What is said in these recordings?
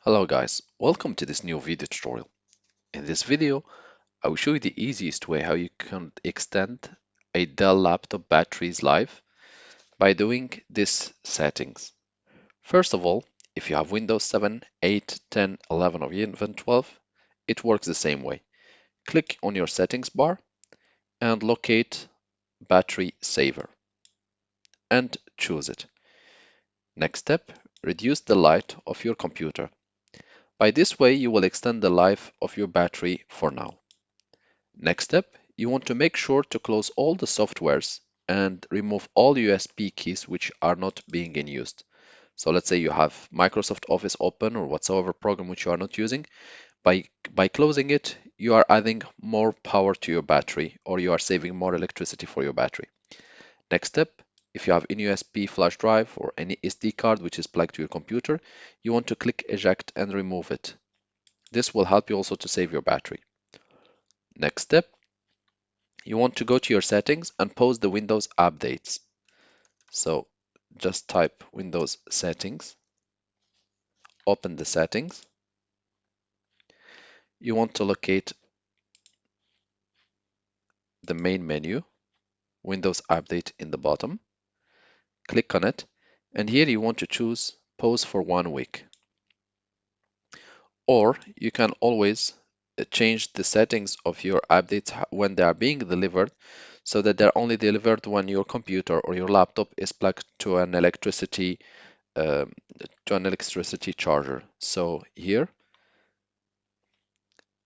Hello guys, welcome to this new video tutorial. In this video, I will show you the easiest way how you can extend a Dell laptop battery's life by doing these settings. First of all, if you have Windows 7, 8, 10, 11 or even 12, it works the same way. Click on your settings bar and locate battery saver and choose it. Next step, reduce the light of your computer. By this way, you will extend the life of your battery for now. Next step, you want to make sure to close all the softwares and remove all USB keys which are not being in use. So let's say you have Microsoft Office open or whatsoever program which you are not using. By closing it, you are adding more power to your battery or you are saving more electricity for your battery. Next step, if you have any USB flash drive or any SD card which is plugged to your computer, you want to click eject and remove it. This will help you also to save your battery. Next step, you want to go to your settings and pause the Windows updates. So just type Windows settings, open the settings. You want to locate the main menu, Windows Update in the bottom. Click on it, and here you want to choose pause for 1 week. Or you can always change the settings of your updates when they are being delivered so that they're only delivered when your computer or your laptop is plugged to an electricity charger. So here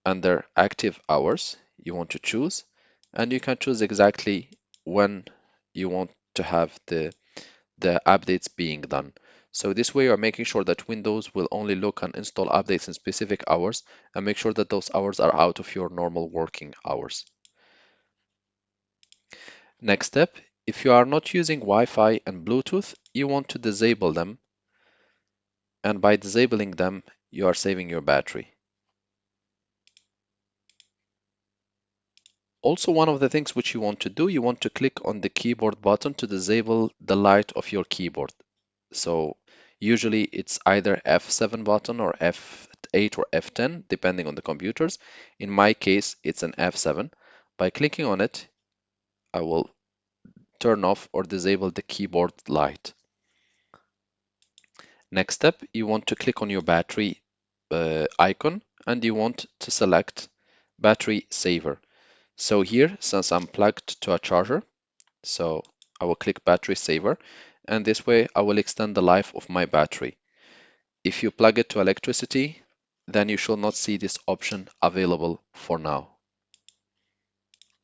under active hours, you want to choose, and you can choose exactly when you want to have the updates being done. So this way you're making sure that Windows will only look and install updates in specific hours and make sure that those hours are out of your normal working hours. Next step, if you are not using Wi-Fi and Bluetooth, you want to disable them. And by disabling them, you are saving your battery. Also, one of the things which you want to do, you want to click on the keyboard button to disable the light of your keyboard. So usually it's either F7 button or F8 or F10, depending on the computers. In my case, it's an F7. By clicking on it, I will turn off or disable the keyboard light. Next step, you want to click on your battery icon and you want to select battery saver. So here, since I'm plugged to a charger, so I will click battery saver, and this way I will extend the life of my battery. If you plug it to electricity, then you should not see this option available for now.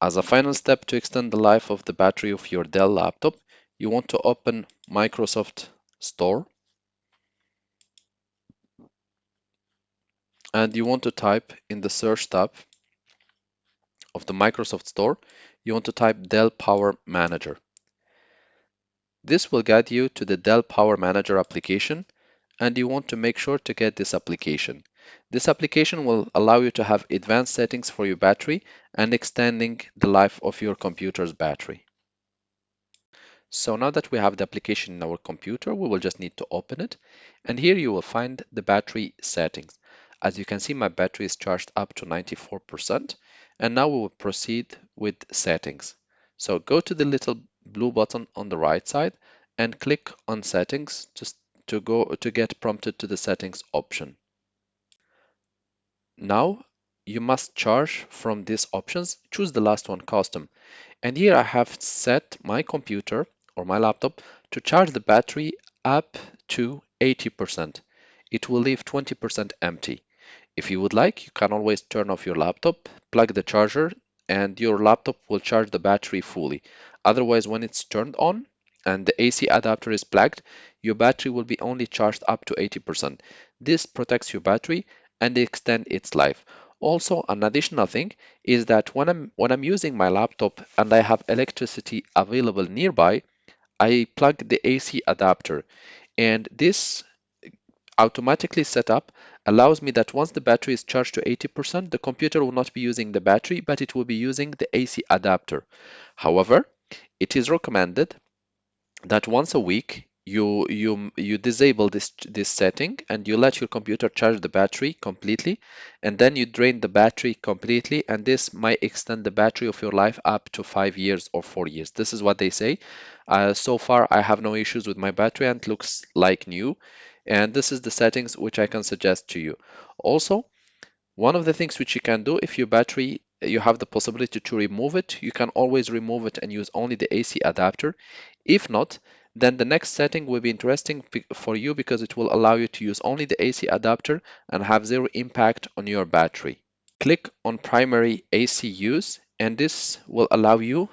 As a final step to extend the life of the battery of your Dell laptop, you want to open Microsoft Store and you want to type in the search tab of the Microsoft Store, you want to type Dell Power Manager. This will guide you to the Dell Power Manager application, and you want to make sure to get this application. This application will allow you to have advanced settings for your battery and extending the life of your computer's battery. So now that we have the application in our computer, we will just need to open it. And here you will find the battery settings. As you can see, my battery is charged up to 94%. And now we will proceed with settings. So go to the little blue button on the right side and click on settings to get prompted to the settings option. Now you must charge from these options. Choose the last one, custom. And here I have set my computer or my laptop to charge the battery up to 80%. It will leave 20% empty. If you would like, you can always turn off your laptop, plug the charger, and your laptop will charge the battery fully. Otherwise, when it's turned on and the AC adapter is plugged, your battery will be only charged up to 80%. This protects your battery and extends its life. Also, an additional thing is that when I'm using my laptop and I have electricity available nearby, I plug the AC adapter, and this automatically set up allows me that once the battery is charged to 80%, the computer will not be using the battery, but it will be using the AC adapter. However, it is recommended that once a week you disable this setting and you let your computer charge the battery completely, and then you drain the battery completely, and this might extend the battery of your life up to 5 years or 4 years. This is what they say. So far I have no issues with my battery and it looks like new, and this is the settings which I can suggest to you. Also, one of the things which you can do, if your battery, you have the possibility to remove it, you can always remove it and use only the AC adapter. If not, then the next setting will be interesting for you because it will allow you to use only the AC adapter and have zero impact on your battery. Click on primary AC use, and this will allow you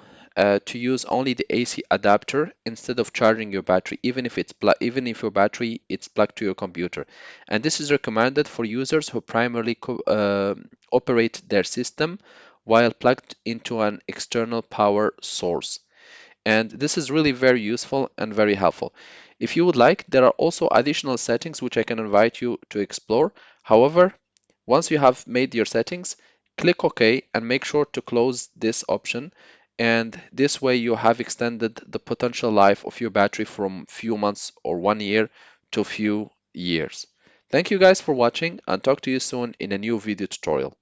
to use only the AC adapter instead of charging your battery, even if your battery is plugged to your computer. And this is recommended for users who primarily operate their system while plugged into an external power source. And this is really very useful and very helpful. If you would like, there are also additional settings which I can invite you to explore. However, once you have made your settings, click OK and make sure to close this option. And this way you have extended the potential life of your battery from few months or 1 year to few years. Thank you guys for watching, and talk to you soon in a new video tutorial.